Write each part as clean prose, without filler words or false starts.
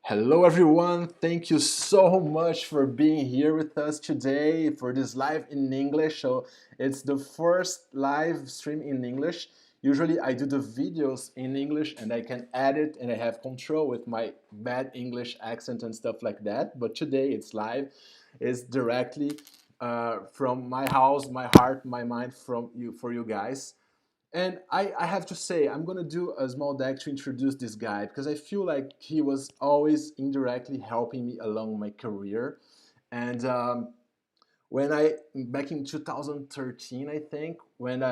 Hello, everyone. Thank you so much for being here with us today for this live in English. So, it's the first live stream in English. Usually, I do the videos in English and I can edit and I have control with my bad English accent and stuff like that. But today, it's live, it's directly from my house, my heart, my mind from you for you guys. And I have to say, I'm gonna do a small deck to introduce this guy because I feel like he was always indirectly helping me along my career. And when I, back in 2013, I think, when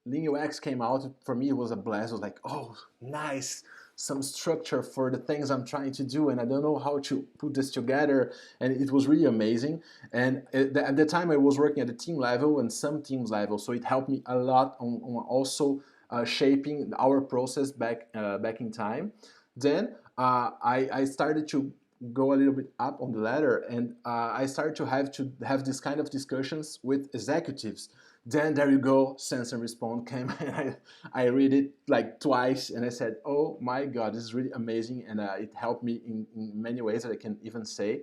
Lean UX came out, for me it was a blast. I was like, oh, nice, some structure for the things I'm trying to do, and I don't know how to put this together. And it was really amazing. And at the time, I was working at the team level and some teams level, so it helped me a lot on also shaping our process back in time. Then I started to go a little bit up on the ladder, and I started to have this kind of discussions with executives. Then there you go, sense and respond came, and I read it like twice, and I said, "Oh my God, this is really amazing," and it helped me in many ways that I can even say.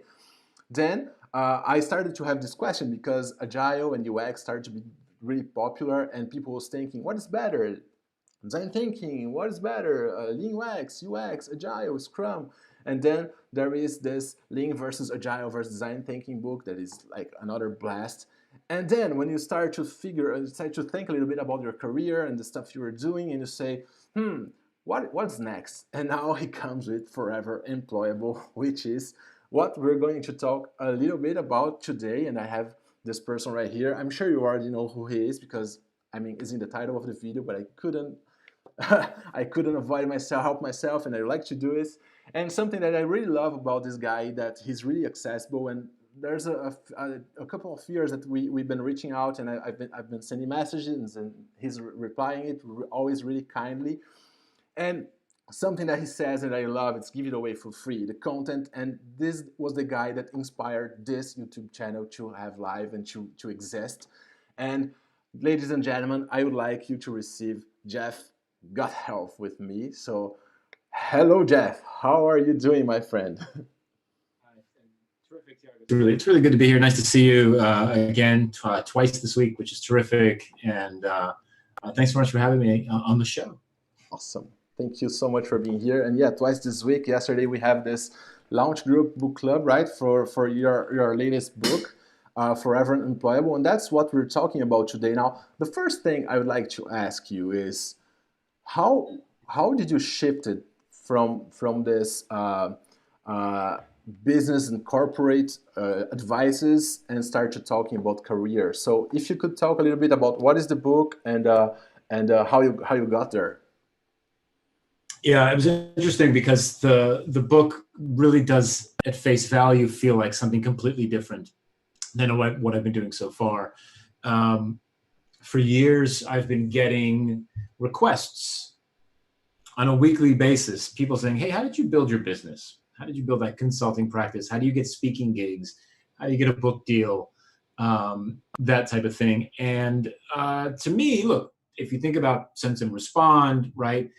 Then I started to have this question because Agile and UX started to be really popular, and people was thinking, "What is better? Design thinking, what is better? Lean UX, Agile, Scrum." And then there is this Lean versus Agile versus Design Thinking book that is like another blast. And then when you start to start to think a little bit about your career and the stuff you were doing, and you say, what's next? And now he comes with Forever Employable, which is what we're going to talk a little bit about today. And I have this person right here. I'm sure you already know who he is because I mean, it's in the title of the video, but I couldn't I couldn't avoid myself, help myself, and I like to do it. And something that I really love about this guy that he's really accessible. And there's a couple of years that we've been reaching out, and I've been sending messages, and he's replying it always really kindly. And something that he says that I love, it's give it away for free, the content. And this was the guy that inspired this YouTube channel to have live and to exist. And ladies and gentlemen, I would like you to receive Jeff Gothelf with me. So hello, Jeff. How are you doing, my friend? Terrific, Tiago. It's really good to be here. Nice to see you again twice this week, which is terrific. And thanks so much for having me on the show. Awesome. Thank you so much for being here. And yeah, twice this week. Yesterday we have this launch group book club, right, for your latest book, Forever Employable, and that's what we're talking about today. Now, the first thing I would like to ask you is how how did you shift it from this uh, business and corporate advices and start to talking about career? So, if you could talk a little bit about what is the book and how you got there. Yeah, it was interesting because the book really does, at face value, feel like something completely different than what I've been doing so far. Um, for years, I've been getting requests on a weekly basis, people saying, "Hey, how did you build your business? How did you build that consulting practice? How do you get speaking gigs? How do you get a book deal?" That type of thing. And to me, look, if you think about sense and respond, right?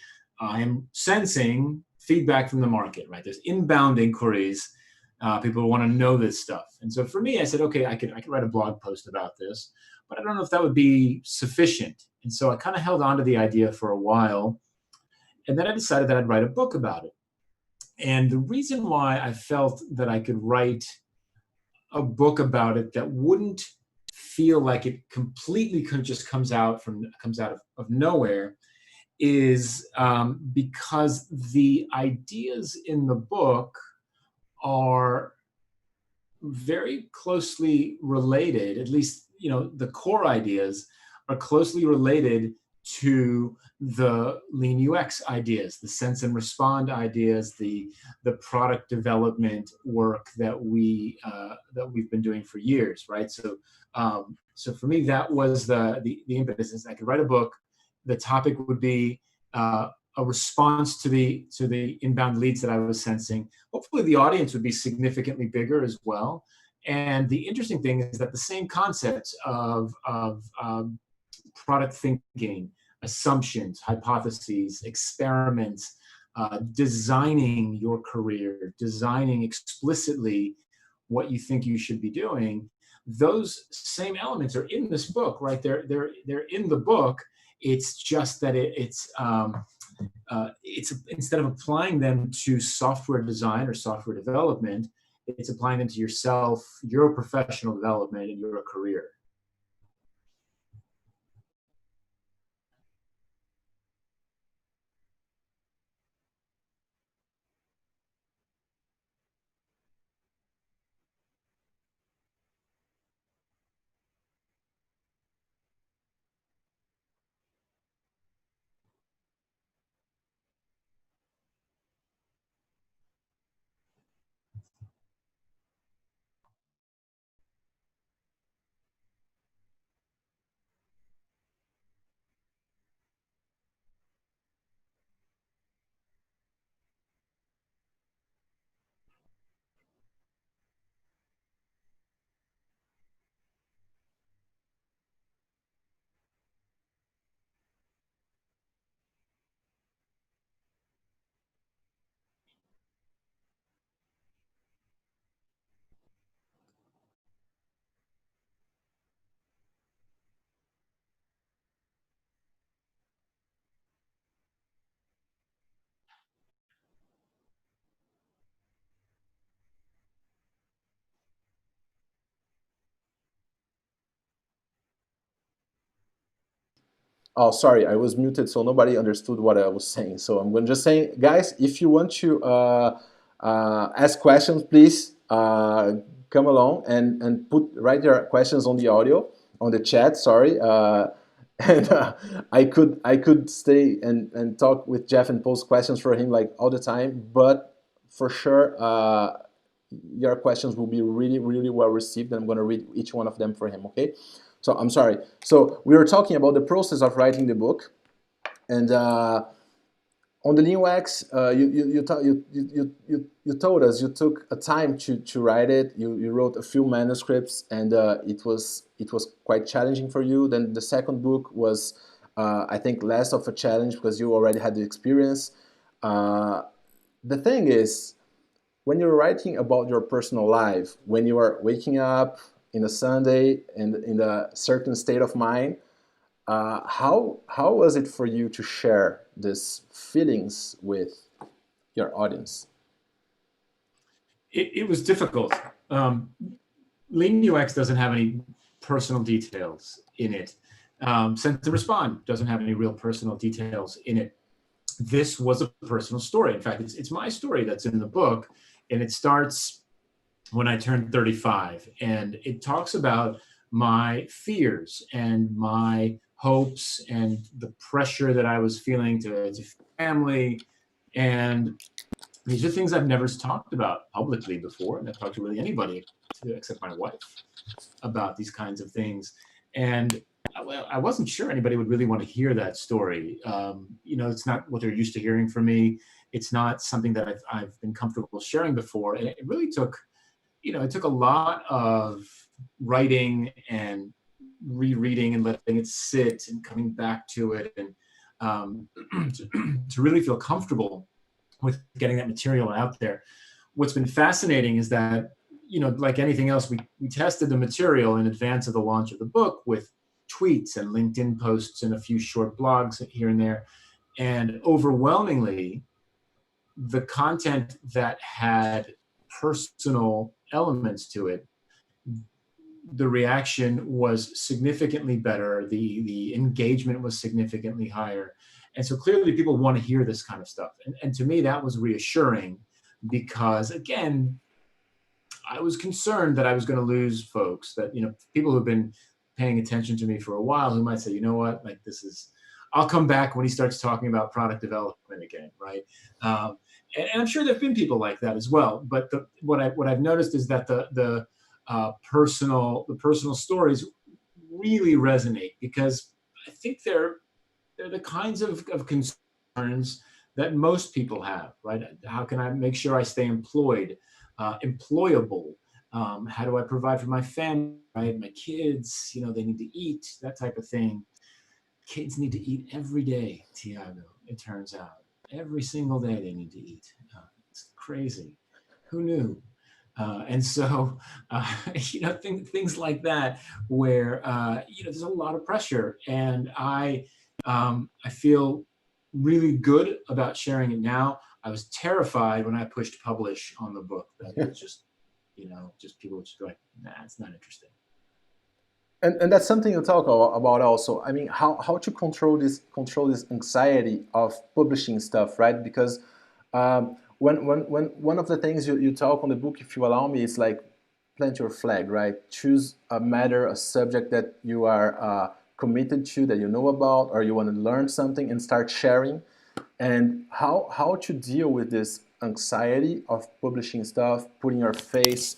I'm sensing feedback from the market, right? There's inbound inquiries. People want to know this stuff. And so for me, I said, okay, I could write a blog post about this, but I don't know if that would be sufficient. And so I kind of held on to the idea for a while. And then I decided that I'd write a book about it. And the reason why I felt that I could write a book about it that wouldn't feel like it completely just comes out of nowhere is because the ideas in the book are very closely related. At least, the core ideas are closely related to the lean UX ideas, the sense and respond ideas, the product development work that we've been doing for years, right? So for me, that was the impetus. Is I could write a book. The topic would be a response to the inbound leads that I was sensing. Hopefully, the audience would be significantly bigger as well. And the interesting thing is that the same concepts of product thinking, assumptions, hypotheses, experiments, designing your career, designing explicitly what you think you should be doing. Those same elements are in this book, right? They're in the book. It's just that it's instead of applying them to software design or software development, it's applying them to yourself, your professional development, and your career. Oh, sorry, I was muted, so nobody understood what I was saying. So I'm going to just say, guys, if you want to ask questions, please come along and write your questions on the audio, on the chat. Sorry, and I could stay and talk with Jeff and post questions for him like all the time. But for sure, your questions will be really really well received, and I'm going to read each one of them for him. Okay. So I'm sorry. So we were talking about the process of writing the book, and on the Lean Wax, you told us you took a time to write it. You wrote a few manuscripts, and it was quite challenging for you. Then the second book was, I think, less of a challenge because you already had the experience. Uh, the thing is, when you're writing about your personal life, when you are waking up in a Sunday and in a certain state of mind, how was it for you to share these feelings with your audience? It was difficult. Lean UX doesn't have any personal details in it. Send to Respond doesn't have any real personal details in it. This was a personal story. In fact, it's my story that's in the book, and it starts when I turned 35, and it talks about my fears and my hopes and the pressure that I was feeling to family. And these are things I've never talked about publicly before, and I've talked to really anybody except my wife about these kinds of things. And I wasn't sure anybody would really want to hear that story. It's not what they're used to hearing from me. It's not something that I've been comfortable sharing before. And it really took, it took a lot of writing and rereading and letting it sit and coming back to it, and to really feel comfortable with getting that material out there. What's been fascinating is that, like anything else, we tested the material in advance of the launch of the book with tweets and LinkedIn posts and a few short blogs here and there. And overwhelmingly, the content that had personal elements to it, the reaction was significantly better. The engagement was significantly higher. And so clearly people want to hear this kind of stuff. And to me, that was reassuring because, again, I was concerned that I was going to lose folks, that, people who've been paying attention to me for a while who might say, you know what, like I'll come back when he starts talking about product development again, right? And I'm sure there've been people like that as well. But what I've noticed is that the personal stories really resonate because I think they're the kinds of concerns that most people have, right? How can I make sure I stay employed, employable? How do I provide for my family, right? My kids, they need to eat, that type of thing. Kids need to eat every day, Tiago, it turns out. Every single day they need to eat. It's crazy. Who knew? And so, things like that, where there's a lot of pressure, and I feel really good about sharing it now. I was terrified when I pushed publish on the book that it was just, just people would just go like, nah, it's not interesting. And that's something you talk about also. I mean, how to control this anxiety of publishing stuff, right? Because when one of the things you talk on the book, if you allow me, is like plant your flag, right? Choose a matter, a subject that you are committed to, that you know about, or you want to learn something, and start sharing. And how to deal with this anxiety of publishing stuff, putting your face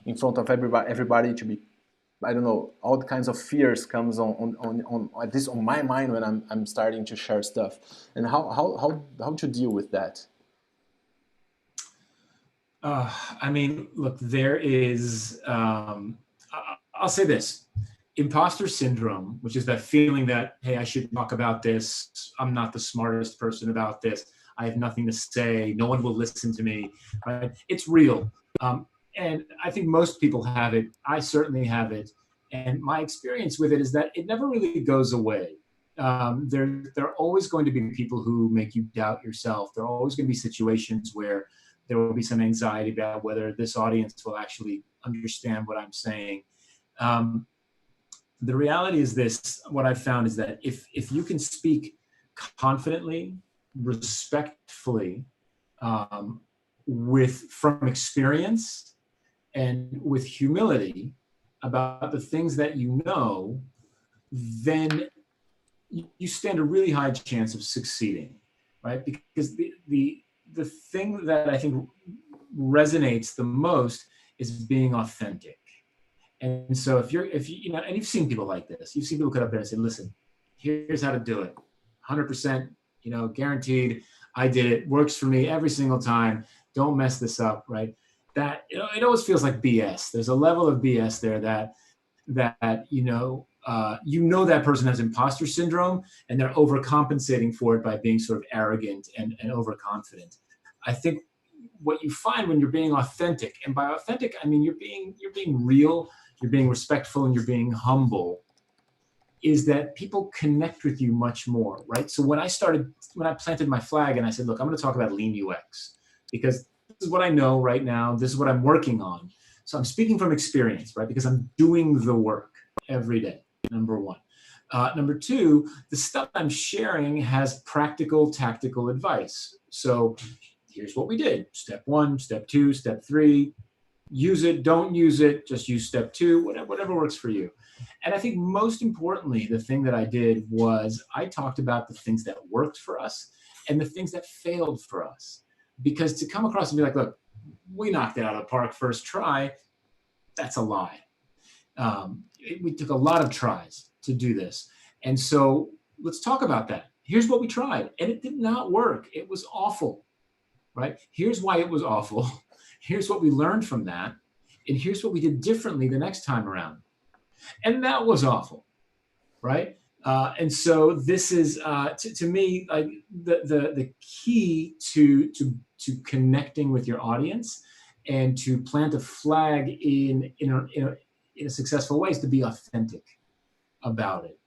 in front of everybody to be, I don't know, all kinds of fears comes on at least on my mind when I'm starting to share stuff, and how to deal with that. I mean, look, there is. I'll say this: imposter syndrome, which is that feeling that, hey, I should talk about this. I'm not the smartest person about this. I have nothing to say. No one will listen to me. Right? It's real, and I think most people have it. I certainly have it, and my experience with it is that it never really goes away. There are always going to be people who make you doubt yourself. There are always going to be situations where there will be some anxiety about whether this audience will actually understand what I'm saying. Um, the reality is this: what I've found is that if you can speak confidently, respectfully, um, with from experience and with humility about the things that you know, then you stand a really high chance of succeeding, right? Because the thing that I think resonates the most is being authentic. And so if you and you've seen people like this, you've seen people cut up there and say, listen, here's how to do it. 100%, guaranteed. I did it. Works for me every single time. Don't mess this up, right? That, it always feels like BS. There's a level of BS there that that person has imposter syndrome and they're overcompensating for it by being sort of arrogant and overconfident. I think what you find when you're being authentic, and by authentic I mean you're being real, you're being respectful, and you're being humble, is that people connect with you much more, right? So when I planted my flag and I said, look, I'm going to talk about lean UX because this is what I know right now. This is what I'm working on. So I'm speaking from experience, right? Because I'm doing the work every day, number one. Number two, the stuff I'm sharing has practical, tactical advice. So here's what we did. Step one, step two, step three. Use it, don't use it, just use step two, whatever works for you. And I think most importantly, the thing that I did was I talked about the things that worked for us and the things that failed for us. Because to come across and be like, look, we knocked it out of the park first try, that's a lie. We took a lot of tries to do this. And so let's talk about that. Here's what we tried, and it did not work. It was awful, right? Here's why it was awful. Here's what we learned from that. And here's what we did differently the next time around. And that was awful, right? And so this is, to me, like the key to connecting with your audience and to plant a flag in a successful way is to be authentic about it.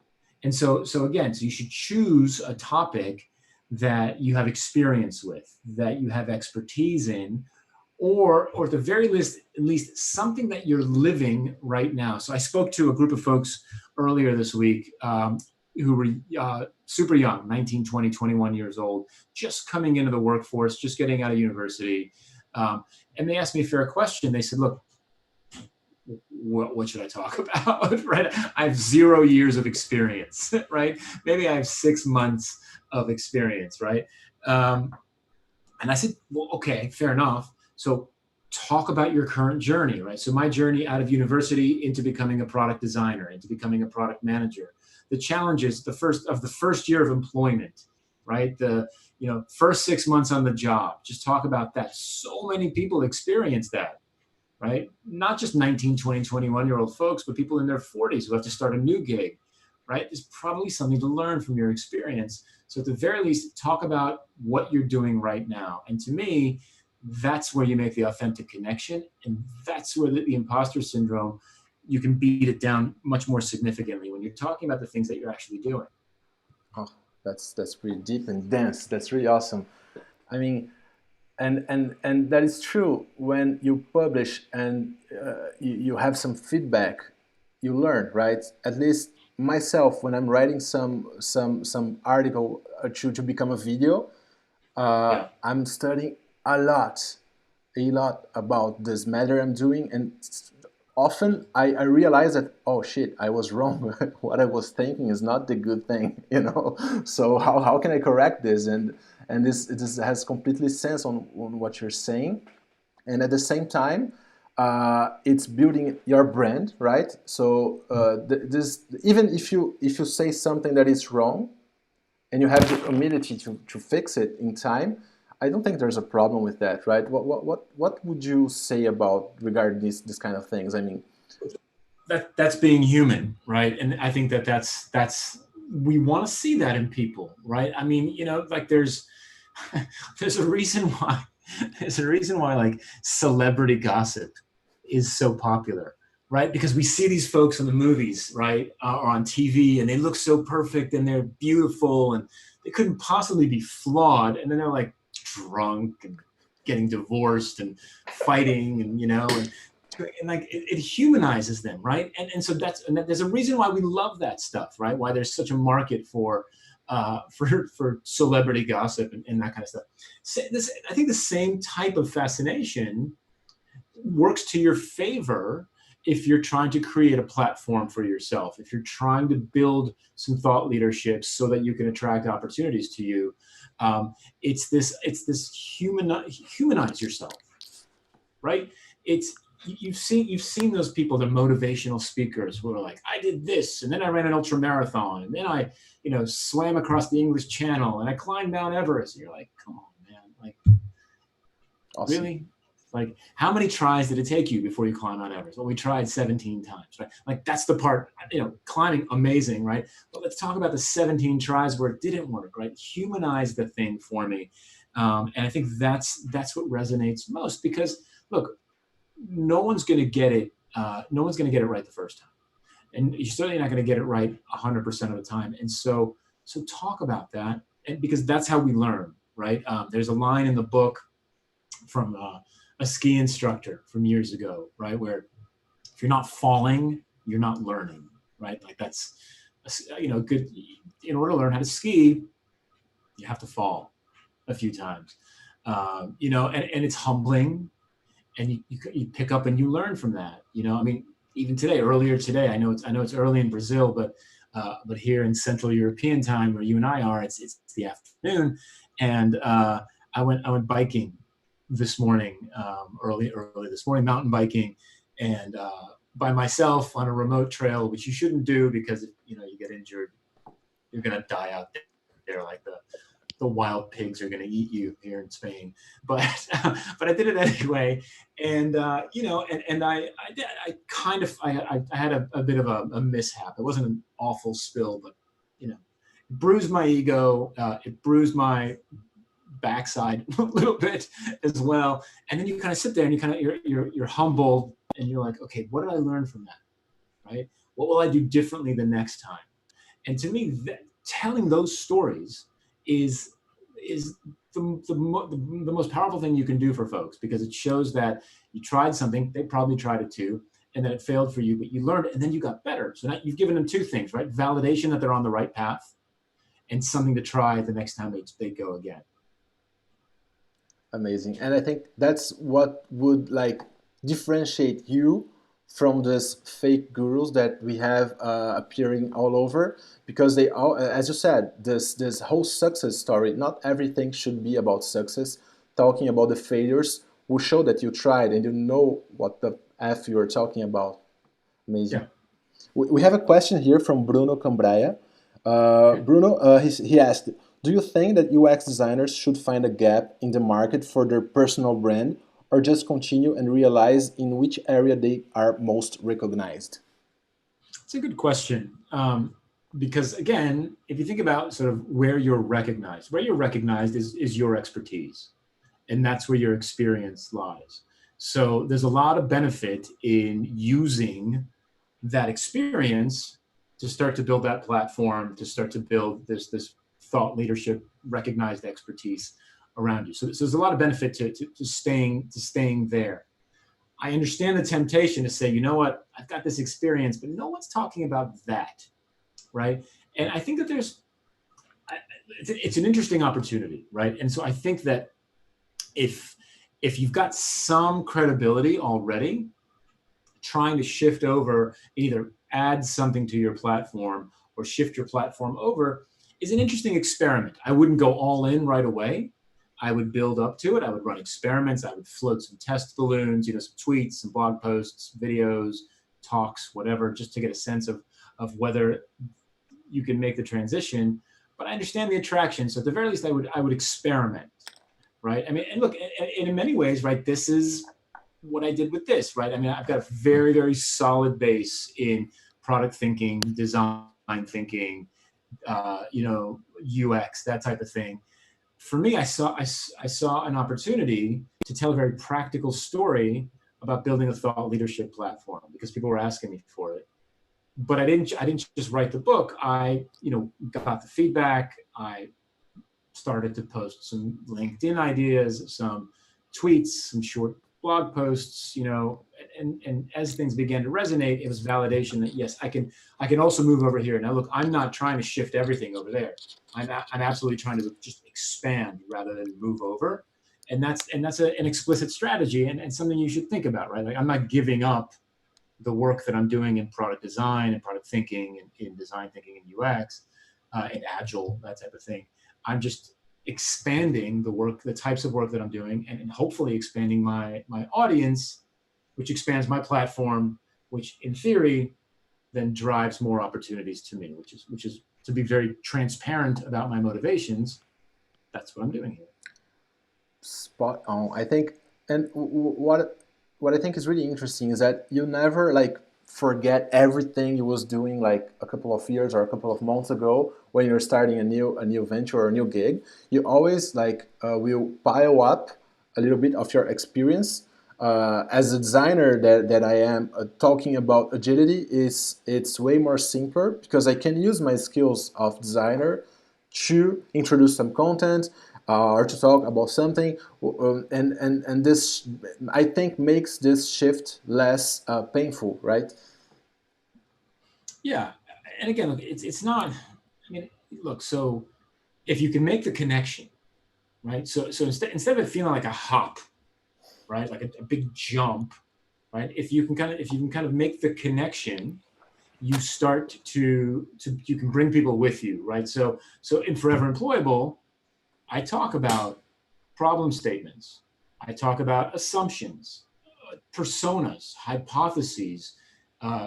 And so again, so you should choose a topic that you have experience with, that you have expertise in, or at the very least, at least something that you're living right now. So I spoke to a group of folks earlier this week who were super young, 19, 20, 21 years old, just coming into the workforce, just getting out of university. And they asked me a fair question. They said, look, what should I talk about? Right? I have 0 years of experience, right? Maybe I have 6 months of experience, right? And I said, well, okay, fair enough. So talk about your current journey, right? So my journey out of university into becoming a product designer, into becoming a product manager. The challenges, the first year of employment, right? The first 6 months on the job. Just talk about that. So many people experience that, right? Not just 19, 20, 21-year-old folks, but people in their 40s who have to start a new gig, right? There's probably something to learn from your experience. So at the very least, talk about what you're doing right now. And to me, that's where you make the authentic connection. And that's where the imposter syndrome, you can beat it down much more significantly when you're talking about the things that you're actually doing. Oh, that's pretty deep and dense. That's really awesome. I mean, and that is true. When you publish and you have some feedback, you learn, right? At least myself, when I'm writing some article to become a video, Yeah. I'm studying a lot, a lot about this matter I'm doing, and often I realize that, oh shit, I was wrong. What I was thinking is not the good thing, you know. So how can I correct this? And this has completely sense on what you're saying, and at the same time, it's building your brand, right? So this, even if you say something that is wrong and you have the humility to fix it in time, I don't think there's a problem with that, right? What would you say about regarding this kind of things? I mean, That's being human, right? And I think that's we want to see that in people, right? I mean, like there's a reason why there's a reason why like celebrity gossip is so popular, right? Because we see these folks in the movies, right, or on TV, and they look so perfect and they're beautiful and they couldn't possibly be flawed, and then they're like drunk and getting divorced and fighting, and like it humanizes them, right? And so there's a reason why we love that stuff, right? Why there's such a market for celebrity gossip and that kind of stuff. So I think the same type of fascination works to your favor if you're trying to create a platform for yourself, if you're trying to build some thought leadership so that you can attract opportunities to you. It's this humanize yourself, right? It's you've seen those people, the motivational speakers who are like, I did this, and then I ran an ultra marathon, and then I, swam across the English Channel, and I climbed Mount Everest. And you're like, come on, man, like awesome. really? Like, how many tries did it take you before you climbed Mount Everest? Well, we tried 17 times, right? Like, that's the part, climbing, amazing, right? But let's talk about the 17 tries where it didn't work, right? Humanize the thing for me. And I think that's what resonates most because, look, no one's going to get it. No one's going to get it right the first time, and you're certainly not going to get it right 100% of the time. And so talk about that, and because that's how we learn, right? There's a line in the book from a ski instructor from years ago, right, where if you're not falling, you're not learning, right? Like that's good. In order to learn how to ski, you have to fall a few times, and it's humbling, and you pick up and you learn from that. I mean, even earlier today, I know it's early in Brazil, but here in Central European time, where you and I are, it's the afternoon, and I went biking this morning, early this morning, mountain biking, and by myself on a remote trail, which you shouldn't do because if you get injured, you're gonna die out there like the wild pigs are going to eat you here in Spain. But but I did it anyway, and I kind of I had a bit of a mishap. It wasn't an awful spill, but it bruised my ego. It bruised my backside a little bit as well. And then you kind of sit there and you're humbled and you're like, okay, what did I learn from that? Right? What will I do differently the next time? And to me, telling those stories is the most powerful thing you can do for folks, because it shows that you tried something, they probably tried it too, and then it failed for you, but you learned and then you got better. So now you've given them two things, right? Validation that they're on the right path, and something to try the next time they go again. Amazing. And I think that's what would like differentiate you from these fake gurus that we have appearing all over, because they all, as you said, this whole success story, not everything should be about success. Talking about the failures will show that you tried and you know what the f you are talking about. Amazing. Yeah. We have a question here from Bruno Cambraia. Okay. Bruno, he asked, do you think that UX designers should find a gap in the market for their personal brand, or just continue and realize in which area they are most recognized? It's a good question. because again, if you think about sort of where you're recognized is your expertise, and that's where your experience lies. So there's a lot of benefit in using that experience to start to build that platform, to start to build this thought leadership, recognized expertise around you. So there's a lot of benefit to staying there. I understand the temptation to say, you know what, I've got this experience, but no one's talking about that, right? And I think that it's an interesting opportunity, right? And so I think that if if you've got some credibility already, trying to shift over, either add something to your platform or shift your platform over, is an interesting experiment. I wouldn't go all in right away. I would build up to it. I would run experiments. I would float some test balloons, some tweets, some blog posts, videos, talks, whatever, just to get a sense of whether you can make the transition. But I understand the attraction. So at the very least, I would experiment, right? I mean, and look, and in many ways, right, this is what I did with this, right? I mean, I've got a very, very solid base in product thinking, design thinking, UX, that type of thing. For me, I saw an opportunity to tell a very practical story about building a thought leadership platform because people were asking me for it. But I didn't just write the book. I got the feedback. I started to post some LinkedIn ideas, some tweets, some short blog posts, and as things began to resonate, it was validation that yes, I can also move over here. Now look, I'm not trying to shift everything over there. I'm absolutely trying to just expand rather than move over. And that's an explicit strategy and something you should think about, right? Like I'm not giving up the work that I'm doing in product design and product thinking and in design thinking and UX and agile, that type of thing. I'm just expanding the types of work that I'm doing, and hopefully expanding my audience, which expands my platform, which in theory then drives more opportunities to me, which is to be very transparent about my motivations. That's what I'm doing here. Spot on. I think, and what I think is really interesting is that you never like forget everything you was doing like a couple of years or a couple of months ago when you're starting a new venture or a new gig. You always like will pile up a little bit of your experience. As a designer that I am, talking about agility is it's way more simpler because I can use my skills of designer to introduce some content or to talk about something, and this I think makes this shift less painful, right? Yeah, and again, look, it's not. I mean, look. So if you can make the connection, right? So instead of it feeling like a hop, right, like a big jump, right? If you can kind of make the connection, you start to you can bring people with you, right? So in Forever Employable, I talk about problem statements. I talk about assumptions, personas, hypotheses,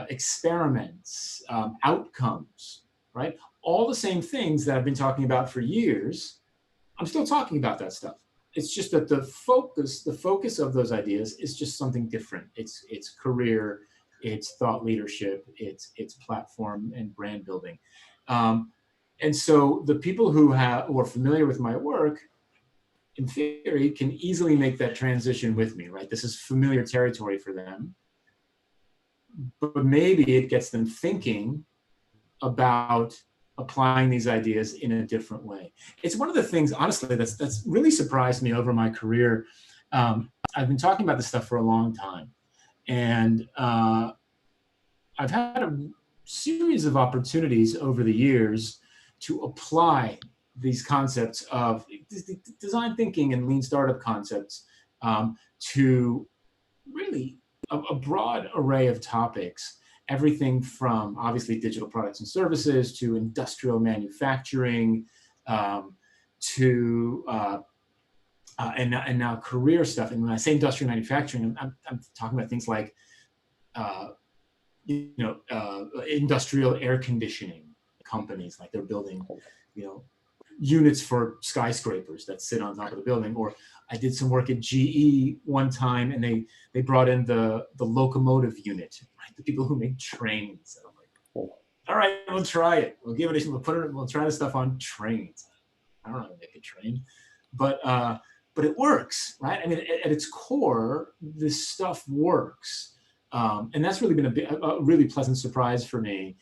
experiments, outcomes, right? All the same things that I've been talking about for years. I'm still talking about that stuff. It's just that the focus of those ideas is just something different. It's career, it's thought leadership, it's platform and brand building. Um, and so the people who are familiar with my work, in theory, can easily make that transition with me, right? This is familiar territory for them, but maybe it gets them thinking about applying these ideas in a different way. It's one of the things, honestly, that's really surprised me over my career. I've been talking about this stuff for a long time, and I've had a series of opportunities over the years to apply these concepts of design thinking and lean startup concepts to really a broad array of topics, everything from obviously digital products and services to industrial manufacturing, um, to and now career stuff. And when I say industrial manufacturing, I'm talking about things like uh, industrial air conditioning companies, like they're building, you know, units for skyscrapers that sit on top of the building. Or I did some work at GE one time, and they brought in the locomotive unit, right? The people who make trains. And I'm like, Oh. all right, we'll try it. We'll give it. We'll try this stuff on trains. I don't know how to make a train, but it works, right? I mean, at its core, this stuff works, and that's really been a really pleasant surprise for me.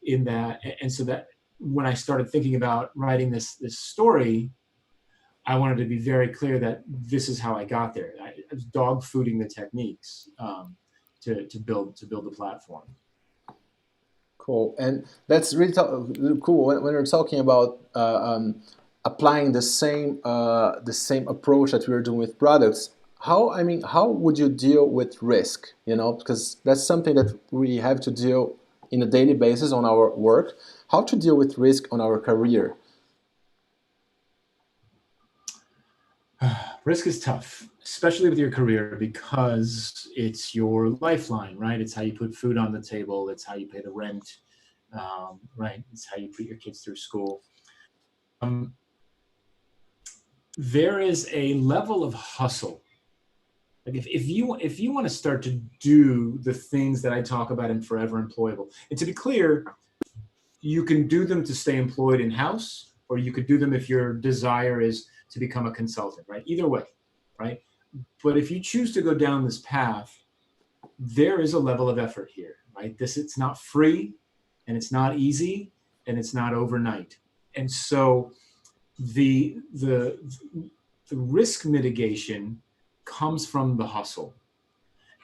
In that, and so that when I started thinking about writing this story, I wanted to be very clear that this is how I got there. I was dog fooding the techniques to build the platform. Cool, and that's really cool when we're talking about applying the same approach that we are doing with products. How I mean, how would you deal with risk? You know, because that's something that we have to deal in a daily basis on our work. How to deal with risk on our career? Risk is tough, especially with your career, because it's your lifeline, right? It's how you put food on the table. It's how you pay the rent, right? It's how you put your kids through school. Um, there is a level of hustle. Like if you want to start to do the things that I talk about in Forever Employable, and to be clear, you can do them to stay employed in house, or you could do them if your desire is to become a consultant, right? Either way, right? But if you choose to go down this path, there is a level of effort here, right? It's not free, and it's not easy, and it's not overnight. And so the the the risk mitigation comes from the hustle.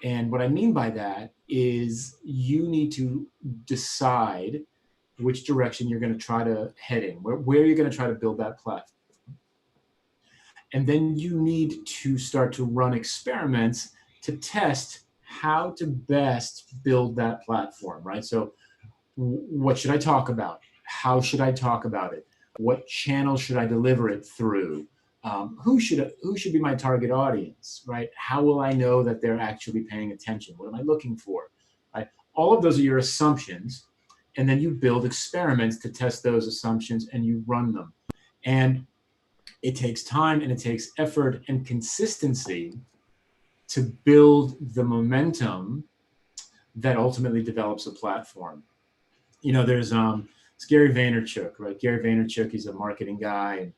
And what I mean by that is you need to decide which direction you're going to try to head in, where you're going to try to build that platform. And then you need to start to run experiments to test how to best build that platform, right? So, what should I talk about? How should I talk about it? What channel should I deliver it through? Who should be my target audience, right? How will I know that they're actually paying attention? What am I looking for, right? All of those are your assumptions, and then you build experiments to test those assumptions, and you run them. And it takes time, and it takes effort and consistency to build the momentum that ultimately develops a platform. There's Gary Vaynerchuk, right? Gary Vaynerchuk, he's a marketing guy and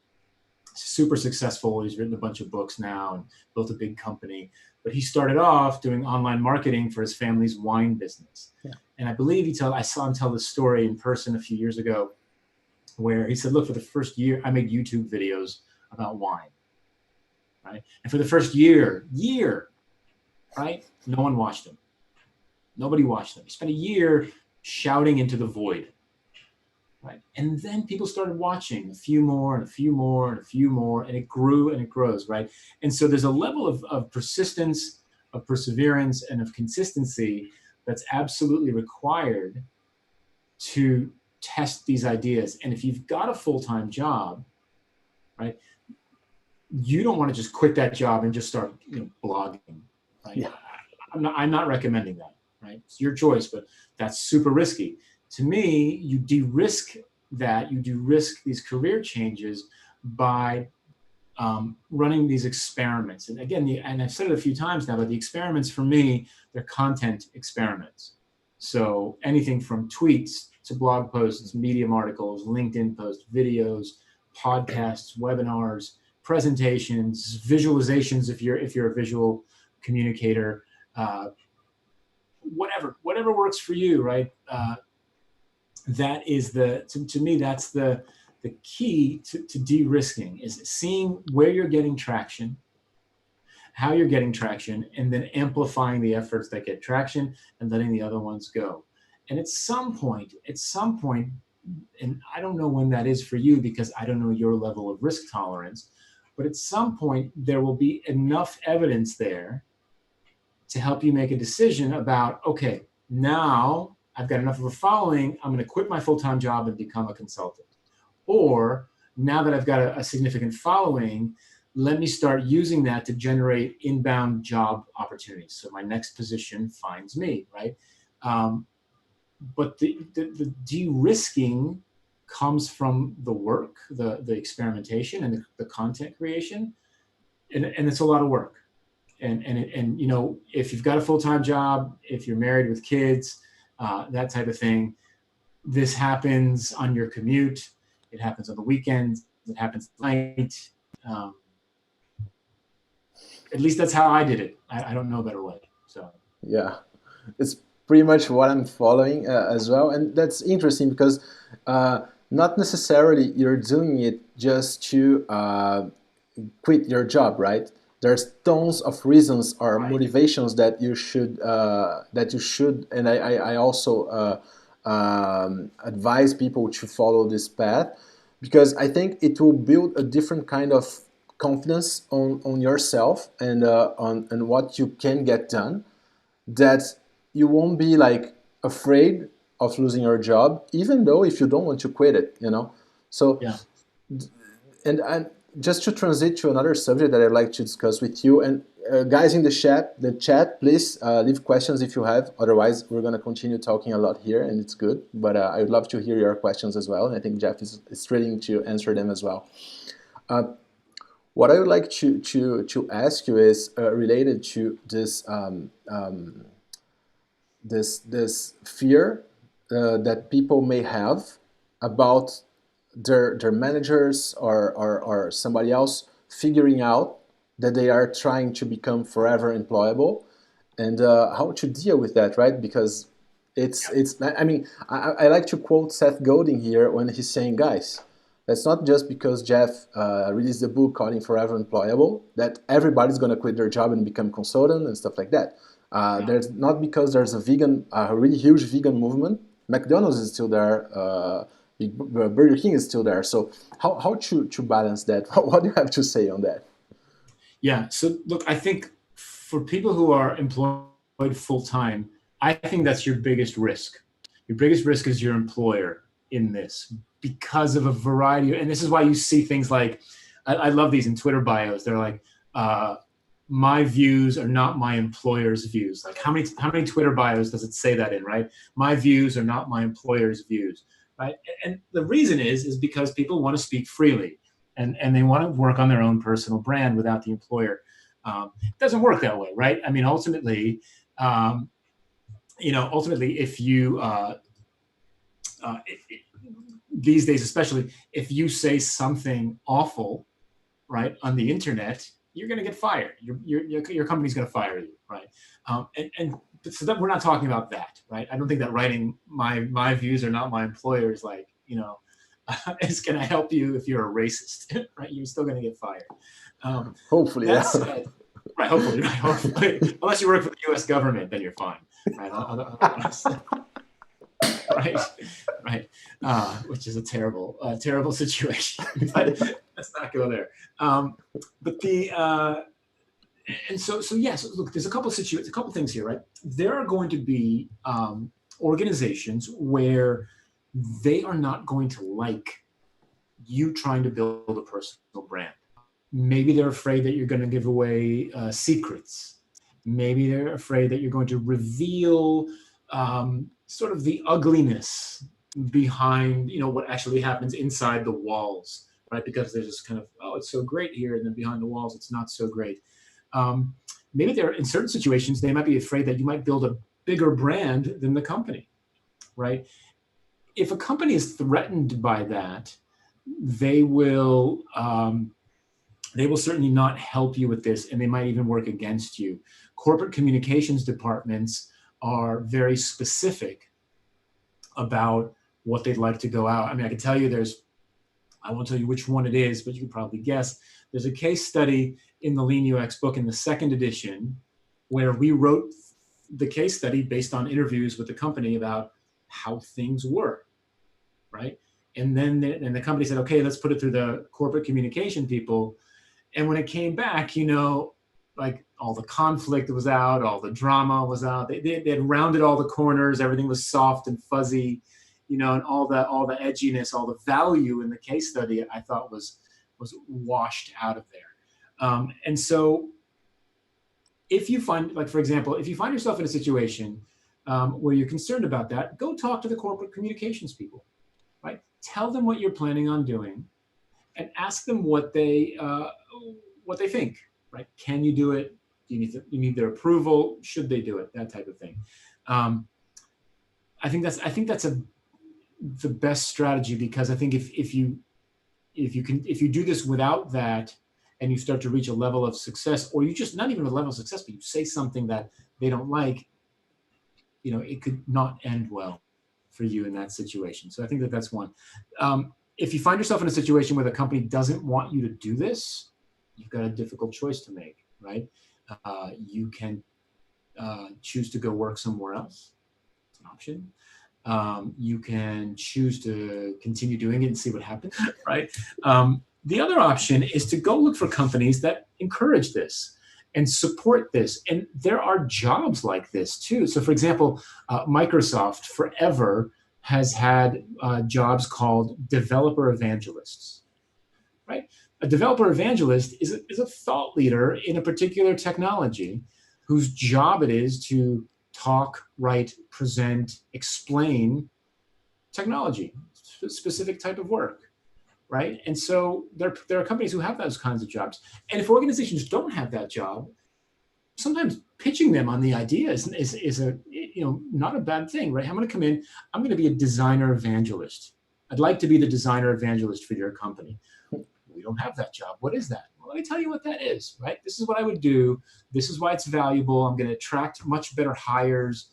super successful. He's written a bunch of books now and built a big company. But he started off doing online marketing for his family's wine business. Yeah. And I believe I saw him tell this story in person a few years ago, where he said, look, for the first year, I made YouTube videos about wine, right? And for the first year, right? No one watched them. Nobody watched them. He spent a year shouting into the void, right? And then people started watching a few more and a few more and a few more, and it grew and it grows, right? And so there's a level of persistence, of perseverance, and of consistency that's absolutely required to test these ideas. And if you've got a full-time job, right, you don't want to just quit that job and just start blogging, right? Yeah. I'm not recommending that, right? It's your choice, but that's super risky. To me, you de-risk that. You de-risk these career changes by running these experiments. And again, and I've said it a few times now, but the experiments for me, they're content experiments. So anything from tweets to blog posts, Medium articles, LinkedIn posts, videos, podcasts, webinars, presentations, visualizations if you're a visual communicator, whatever works for you, right? That is to me, that's the key to de-risking, is seeing where you're getting traction, how you're getting traction, and then amplifying the efforts that get traction and letting the other ones go. And at some point, and I don't know when that is for you because I don't know your level of risk tolerance, but at some point there will be enough evidence there to help you make a decision about, okay, now I've got enough of a following, I'm going to quit my full-time job and become a consultant. Or now that I've got a significant following, let me start using that to generate inbound job opportunities. So my next position finds me, right? But the de-risking comes from the work, the experimentation, and the content creation, and it's a lot of work. And if you've got a full-time job, if you're married with kids, that type of thing, this happens on your commute. It happens on the weekends. It happens at night. Um, at least that's how I did it. I don't know a better way. So Yeah, it's pretty much what I'm following as well, and that's interesting because uh, not necessarily you're doing it just to quit your job, right? There's tons of reasons or right. motivations that you should, and I also advise people to follow this path because I think it will build a different kind of confidence on yourself and on what you can get done, that you won't be like afraid of losing your job, even though if you don't want to quit it, you know. So Yeah. and just to transit to another subject that I'd like to discuss with you, and guys in the chat, please leave questions if you have. Otherwise, we're gonna continue talking a lot here, and it's good. But I would love to hear your questions as well, and I think Jeff is ready to answer them as well. Uh, what I would like to ask you is related to this fear that people may have about their managers or somebody else figuring out that they are trying to become forever employable, and how to deal with that, right? Because it's I mean, I like to quote Seth Godin here when he's saying, guys, it's not just because Jeff released a book calling Forever Employable that everybody's going to quit their job and become consultant and stuff like that. Yeah. There's not because there's a really huge vegan movement. McDonald's is still there. Burger King is still there. So how to balance that? What do you have to say on that? Yeah. So look, I think for people who are employed full time, I think that's your biggest risk. Your biggest risk is your employer in this because of a variety of, and this is why you see things like, I love these in Twitter bios. They're like, my views are not my employer's views. Like how many Twitter bios does it say that in, right? My views are not my employer's views, right? And the reason is because people want to speak freely, and they want to work on their own personal brand without the employer. It doesn't work that way, right? I mean, ultimately, um, ultimately, if you these days, especially if you say something awful, right, on the internet, you're going to get fired. Your company's going to fire you, right? And so that we're not talking about that, right? I don't think that writing my views are not my employer's, like, is going to help you if you're a racist, right? You're still going to get fired. Hopefully, That yeah. said, right? Hopefully, right? Hopefully, unless you work for the U.S. government, then you're fine, right? Right, right, which is a terrible situation. But let's not go there. But the and so yes. Yeah, so look, there's a couple things here, right? There are going to be organizations where they are not going to like you trying to build a personal brand. Maybe they're afraid that you're going to give away secrets. Maybe they're afraid that you're going to reveal sort of the ugliness behind, what actually happens inside the walls, right? Because there's this kind of, oh, it's so great here, and then behind the walls, it's not so great. Um, Maybe they're, in certain situations, they might be afraid that you might build a bigger brand than the company, right? If a company is threatened by that, they will um, they will certainly not help you with this, and they might even work against you. Corporate communications departments are very specific about what they'd like to go out. I mean, I can tell you I won't tell you which one it is, but you can probably guess. There's a case study in the Lean UX book in the second edition where we wrote the case study based on interviews with the company about how things were, right? And then the company said, okay, let's put it through the corporate communication people. And when it came back, like all the conflict was out, all the drama was out. They had rounded all the corners. Everything was soft and fuzzy, and all the edginess, all the value in the case study, I thought was washed out of there. And so, if you find, like, for example, if you find yourself in a situation where you're concerned about that, go talk to the corporate communications people, right? Tell them what you're planning on doing, and ask them what they think. Right? Can you do it? Do you need their approval? Should they do it? That type of thing. Um, I think that's the best strategy, because I think if you do this without that, and you start to reach a level of success, or you just not even a level of success, but you say something that they don't like, it could not end well for you in that situation. So I think that that's one. If you find yourself in a situation where the company doesn't want you to do this, you've got a difficult choice to make, right? You can choose to go work somewhere else. It's an option. You can choose to continue doing it and see what happens, right? The other option is to go look for companies that encourage this and support this. And there are jobs like this too. So, for example, Microsoft forever has had jobs called developer evangelists, right? A developer evangelist is a thought leader in a particular technology whose job it is to talk, write, present, explain technology, specific type of work, right? And so there are companies who have those kinds of jobs. And if organizations don't have that job, sometimes pitching them on the idea is a not a bad thing, right? I'm going to come in. I'm going to be a designer evangelist. I'd like to be the designer evangelist for your company. We don't have that job. What is that? Well, let me tell you what that is, right? This is what I would do. This is why it's valuable. I'm going to attract much better hires.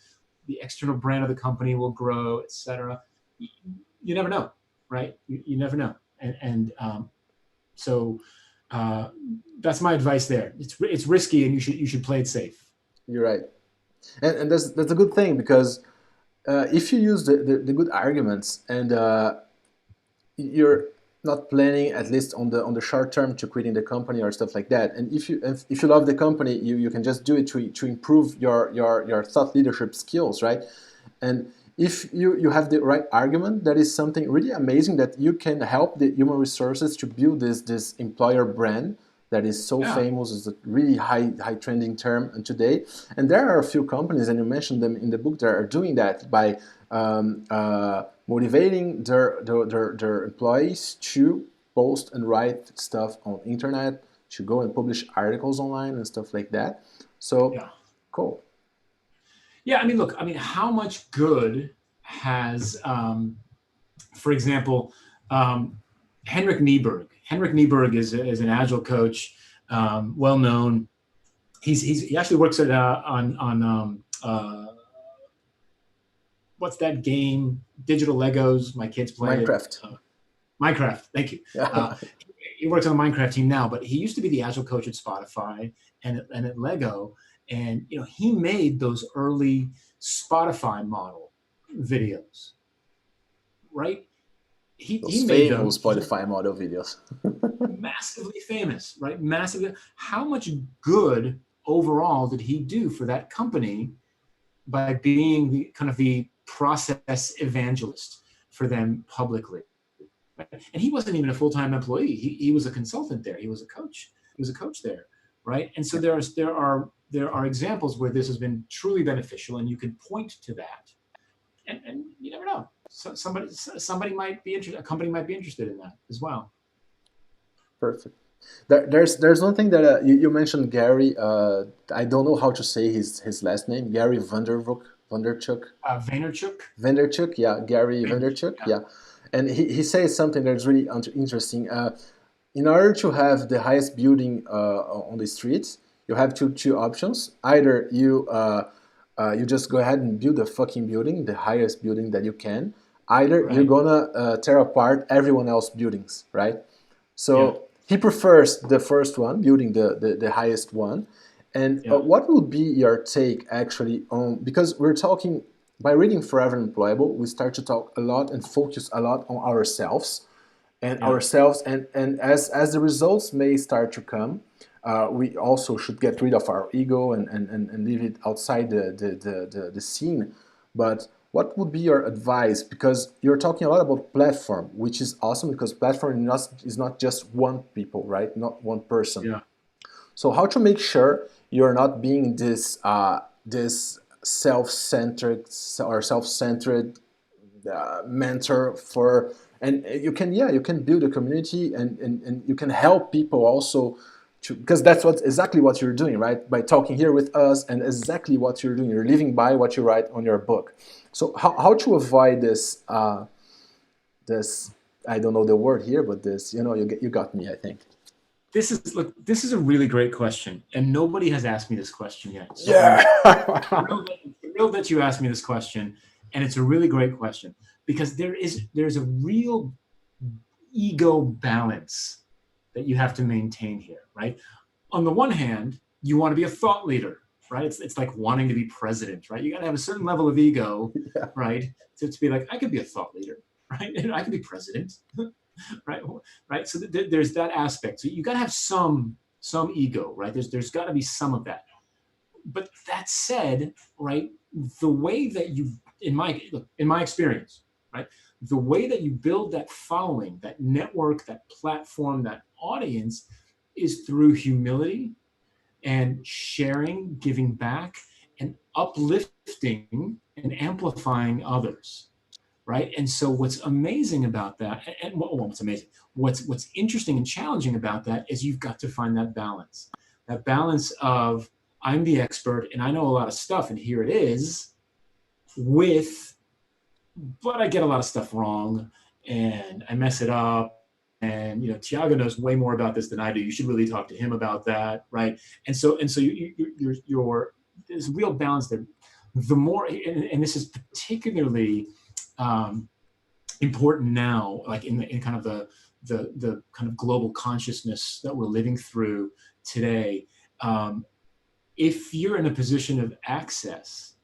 The external brand of the company will grow, et cetera. You never know, right? You never know. So that's my advice there. It's risky, and you should play it safe. You're right, and that's a good thing because if you use the good arguments and you're not planning at least on the short term to quitting the company or stuff like that. And if you love the company, you can just do it to improve your thought leadership skills, right? And if you have the right argument, that is something really amazing that you can help the human resources to build this employer brand that is so Yeah. famous. Is a really high trending term today. And there are a few companies, and you mentioned them in the book, that are doing that by motivating their employees to post and write stuff on internet, to go and publish articles online and stuff like that. So Yeah. cool. Yeah. I mean, look, how much good has, for example, um, Henrik Nieberg. Henrik Nieberg is an agile coach, well known. He actually works on what's that game? Digital Legos. My kids play it. Minecraft. Minecraft. Thank you. Yeah. He works on the Minecraft team now, but he used to be the agile coach at Spotify and at Lego. And he made those early Spotify model videos, right? Those He made them. famous Spotify model videos. Massively famous, right? Massively. How much good overall did he do for that company by being the kind of the process evangelist for them publicly? Right? And he wasn't even a full-time employee. He was a consultant there. He was a coach. He was a coach there, right? And so there are examples where this has been truly beneficial, and you can point to that. And you never know. So somebody might be interested. A company might be interested in that as well. Perfect. There's one thing that you mentioned, Gary. I don't know how to say his last name. Gary Vanderchuk. Vaynerchuk. Vanderchuk, yeah, Gary Vanderchuk, Yeah. yeah. And he says something that's really interesting. In order to have the highest building on the streets, you have two options. Either you just go ahead and build a fucking building, the highest building that you can. Either you're Right. gonna tear apart everyone else's buildings, right? Yeah. So he prefers the first one, building the highest one. And Yeah. what would be your take actually on, because we're talking, by reading Forever Employable, we start to talk a lot and focus a lot on ourselves Yeah. and as the results may start to come, we also should get rid of our ego and leave it outside the scene. But what would be your advice? Because you're talking a lot about platform, which is awesome because platform is not just one people, right? Not one person. Yeah. So how to make sure you're not being this self-centered or self-centered mentor for, and you can build a community and you can help people also to, because that's exactly what you're doing, right? By talking here with us, and exactly what you're doing, you're living by what you write on your book. So how to avoid this this, I don't know the word here, but this, you got me, I think. This is a really great question, and nobody has asked me this question yet. So I'm Yeah. thrilled that you asked me this question, and it's a really great question because there's a real ego balance that you have to maintain here, right? On the one hand, you want to be a thought leader, right? It's like wanting to be president, right? You got to have a certain level of ego, Yeah. right? To be like, I could be a thought leader, right? And I could be president, right? Right. So there's that aspect. So you got to have some ego, right? There's got to be some of that. But that said, right, the way that you, in my experience, right, the way that you build that following, that network, that platform, that audience, is through humility and sharing, giving back, and uplifting and amplifying others, right? And so what's amazing about that, and well, what's amazing, what's interesting and challenging about that is you've got to find that balance of I'm the expert and I know a lot of stuff, and here it is, with but I get a lot of stuff wrong and I mess it up. And Tiago knows way more about this than I do. You should really talk to him about that, right? And so you're there's real balance there. The more, and this is particularly um, important now, like in kind of the kind of global consciousness that we're living through today. If you're in a position of access,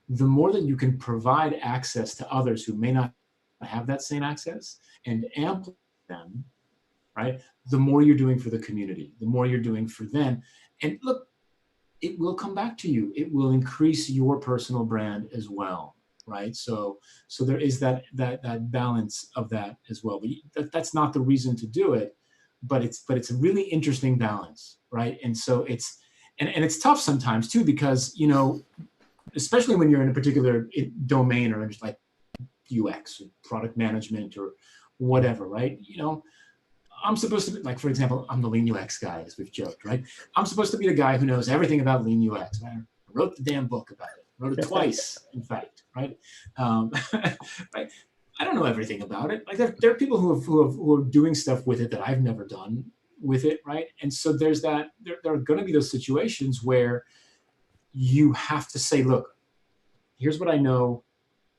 the more that you can provide access to others who may not have that same access and amplify them, right? The more you're doing for the community, the more you're doing for them. And look, it will come back to you. It will increase your personal brand as well, right? So there is that balance of that as well. But that's not the reason to do it, but it's a really interesting balance, right? And so and it's tough sometimes too, because especially when you're in a particular domain, or just like UX or product management or whatever, right? I'm supposed to be, like, for example, I'm the lean UX guy, as we've joked, right? I'm supposed to be the guy who knows everything about lean UX. I wrote the damn book about it. I wrote it twice, in fact, right? Right? I don't know everything about it. Like there are people who are doing stuff with it that I've never done with it, right? And so there's that. There are going to be those situations where you have to say, look, here's what I know,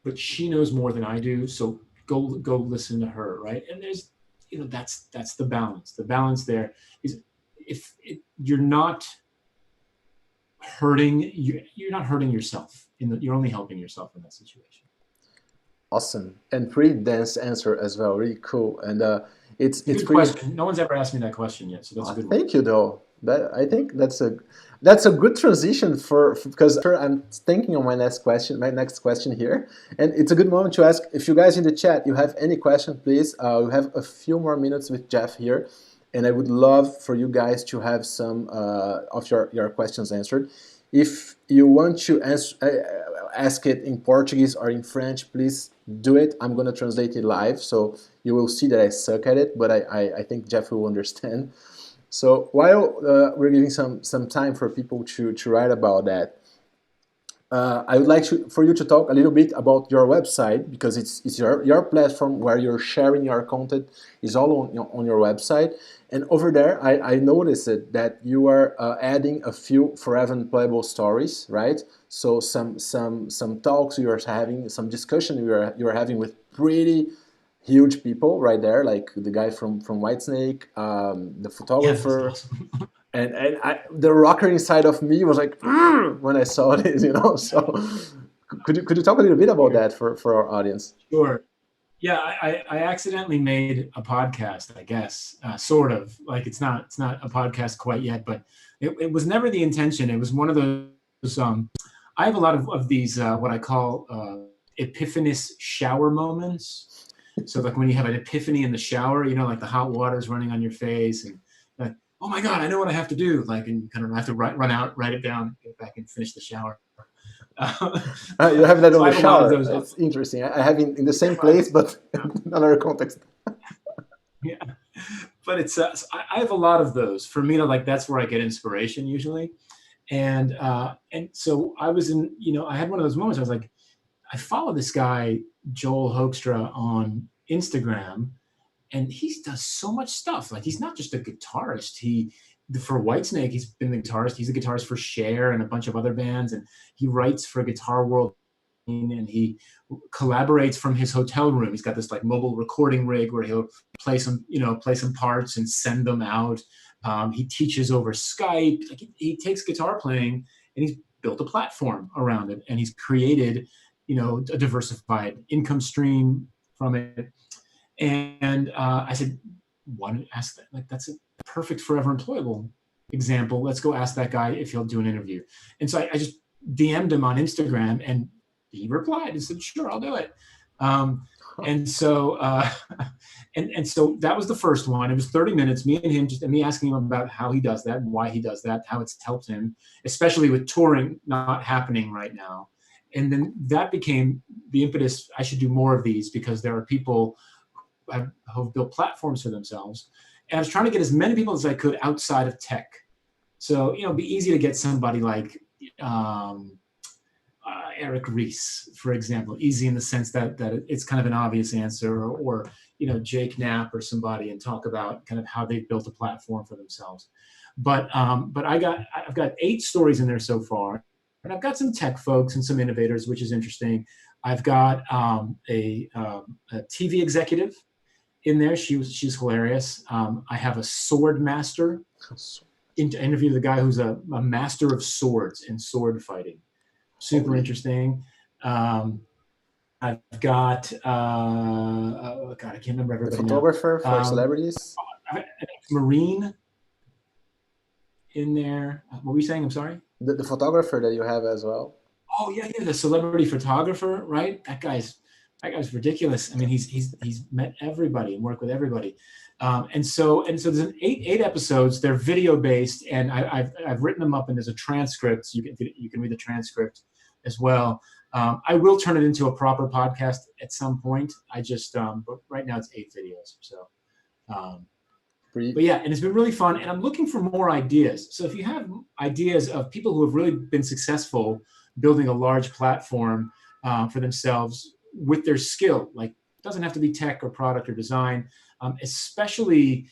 but she knows more than I do, so go listen to her, right? And there's that's the balance. The balance there is, if you're not hurting, you're not hurting yourself, you're only helping yourself in that situation. Awesome. And pretty dense answer as well. Really cool. And It's a it's good pretty. question. No one's ever asked me that question yet, so that's a good one. Thank you, though. That I think that's a good transition because I'm thinking on my next question. My next question here, and it's a good moment to ask if you guys in the chat you have any question, please. We have a few more minutes with Jeff here, and I would love for you guys to have some of your questions answered. If you want to ask it in Portuguese or in French, please do it. I'm gonna translate it live, so you will see that I suck at it, but I think Jeff will understand. So while we're giving some time for people to write about that, I would like for you to talk a little bit about your website, because it's your platform where you're sharing your content is all on your website. And over there, I noticed that you are adding a few Forever Employable stories, right? So some talks you are having, some discussion you are having with pretty huge people right there, like the guy from Whitesnake, the Yeah, that's photographer, awesome. and the rocker inside of me was like when I saw this. So could you talk a little bit about Sure. that for our audience? Sure. Yeah, I accidentally made a podcast, I guess, sort of. Like it's not a podcast quite yet, but it was never the intention. It was one of those. I have a lot of these what I call epiphanous shower moments. So like when you have an epiphany in the shower, like the hot water is running on your face, and like, oh my god, I know what I have to do. Like, and you kind of have to run out, write it down, get back, and finish the shower. Uh, You have that so on I the have a lot of shower. those. It's interesting. I have in the same place, but in another context. Yeah, but it's I have a lot of those. For me, like that's where I get inspiration usually, and so I was I had one of those moments. I was like, I follow this guy Joel Hoekstra on Instagram, and he does so much stuff. Like he's not just a guitarist. He for Whitesnake, he's been the guitarist. He's a guitarist for Cher and a bunch of other bands, and he writes for Guitar World, and he collaborates from his hotel room. He's got this like mobile recording rig where he'll play some parts and send them out. He teaches over Skype. Like he takes guitar playing and he's built a platform around it, and he's created, a diversified income stream from it. And I said, why don't you ask that? Like, that's a perfect Forever Employable example. Let's go ask that guy if he'll do an interview. And so I just DM'd him on Instagram, and he replied and said, sure, I'll do it. And so so that was the first one. It was 30 minutes, me and him, just and me asking him about how he does that and why he does that, how it's helped him, especially with touring not happening right now. And then that became the impetus. I should do more of these because there are people who've built platforms for themselves. And I was trying to get as many people as I could outside of tech. So, it'd be easy to get somebody like Eric Ries, for example, easy in the sense that it's kind of an obvious answer, or Jake Knapp or somebody, and talk about kind of how they've built a platform for themselves. But I've got 8 stories in there so far, and I've got some tech folks and some innovators, which is interesting. I've got a TV executive in there. She's hilarious. I have a sword master. Interview the guy who's a master of swords and sword fighting. Super interesting. I've got God, I can't remember everybody. The photographer for celebrities. Marine in there. What were you saying? I'm sorry. The photographer that you have as well. Oh yeah, the celebrity photographer, right? That guy's ridiculous. I mean, he's met everybody and worked with everybody. And so there's an eight episodes. They're video based, and I've written them up, and there's a transcript. So you can read the transcript as well. I will turn it into a proper podcast at some point. But right now it's 8 videos. So, but yeah, and it's been really fun, and I'm looking for more ideas. So if you have ideas of people who have really been successful building a large platform for themselves with their skill, like it doesn't have to be tech or product or design, especially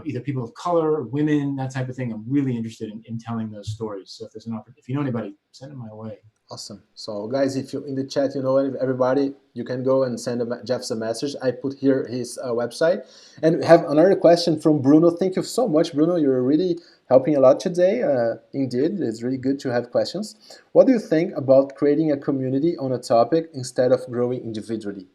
either people of color, women, that type of thing. I'm really interested in telling those stories. So if there's an opportunity, if you know anybody, send them my way. Awesome. So guys, if you in the chat, everybody, you can go and send Jeff a message. I put here his website. And we have another question from Bruno. Thank you so much, Bruno. You're really helping a lot today. Indeed, it's really good to have questions. What do you think about creating a community on a topic instead of growing individually?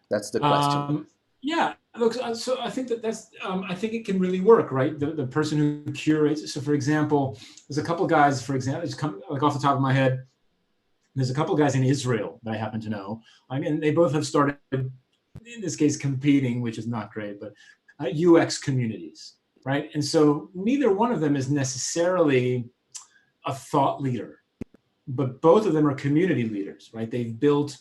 That's the question. Yeah, look, so I think that's I think it can really work, right? The person who curates. So, for example, there's a couple guys, for example, just come like off the top of my head. There's a couple guys in Israel that I happen to know. I mean, they both have started, in this case, competing, which is not great, but UX communities, right? And so neither one of them is necessarily a thought leader, but both of them are community leaders, right? They've built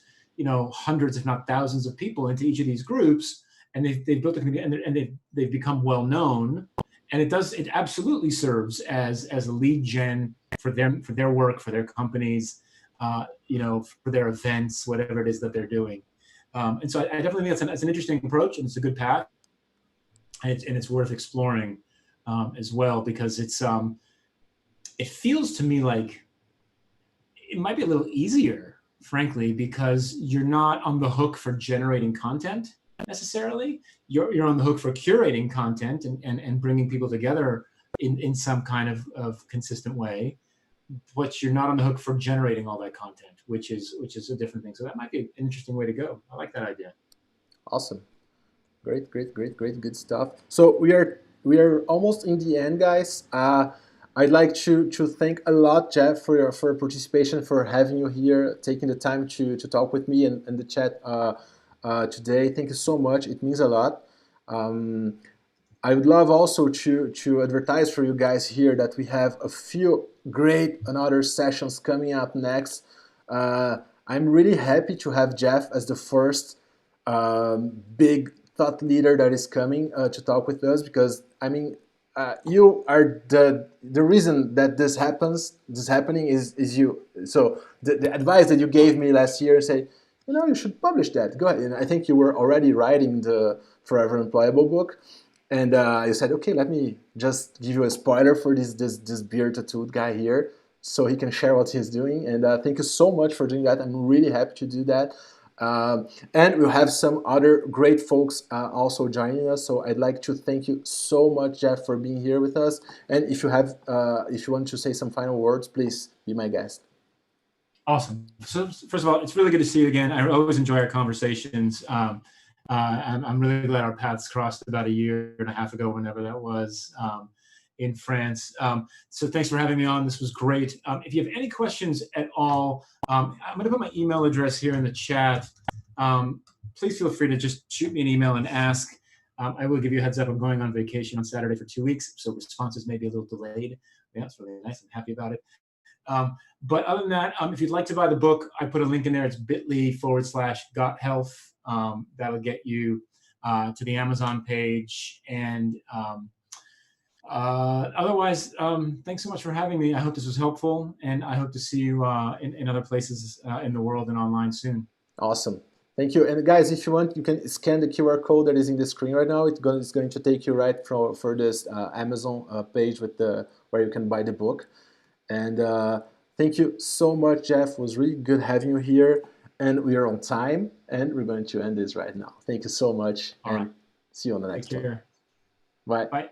hundreds, if not thousands, of people into each of these groups, and they've built a community, and they've become well known, and it absolutely serves as a lead gen for their work, for their companies, for their events, whatever it is that they're doing. And so I definitely think that's an interesting approach, and it's a good path, and it's worth exploring as well, because it feels to me like it might be a little easier, frankly, because you're not on the hook for generating content necessarily. You're on the hook for curating content and bringing people together in some kind of consistent way, but you're not on the hook for generating all that content, which is a different thing. So that might be an interesting way to go. I like that idea. Awesome. Great, good stuff. So we are almost in the end, guys. I'd like to thank a lot, Jeff, for your participation, for having you here, taking the time to talk with me and the chat today. Thank you so much. It means a lot. I would love also to advertise for you guys here that we have a few great another sessions coming up next. I'm really happy to have Jeff as the first big thought leader that is coming to talk with us, because I mean, you are the reason that this happening is you. So the advice that you gave me last year, say, you should publish that. Go ahead. And I think you were already writing the Forever Employable book, and you said, okay, let me just give you a spoiler for this beard tattooed guy here, so he can share what he's doing. And thank you so much for doing that. I'm really happy to do that. And we'll have some other great folks also joining us. So I'd like to thank you so much, Jeff, for being here with us. And if you want to say some final words, please be my guest. Awesome. So first of all, it's really good to see you again. I always enjoy our conversations. I'm really glad our paths crossed about a year and a half ago, whenever that was, in France. So thanks for having me on. This was great. If you have any questions at all, I'm going to put my email address here in the chat. Please feel free to just shoot me an email and ask. I will give you a heads up. I'm going on vacation on Saturday for 2 weeks, so responses may be a little delayed. Yeah, it's really nice. I'm happy about it. But other than that, if you'd like to buy the book, I put a link in there. It's bit.ly/Gothelf. That'll get you to the Amazon page. And otherwise, thanks so much for having me. I hope this was helpful, and I hope to see you in other places in the world and online soon. Awesome. Thank you. And guys, if you want, you can scan the QR code that is in the screen right now. It's going to take you right for this Amazon page with where you can buy the book. And thank you so much, Jeff. It was really good having you here. And we are on time, and we're going to end this right now. Thank you so much, All and right. see you on the next one. Bye. Bye.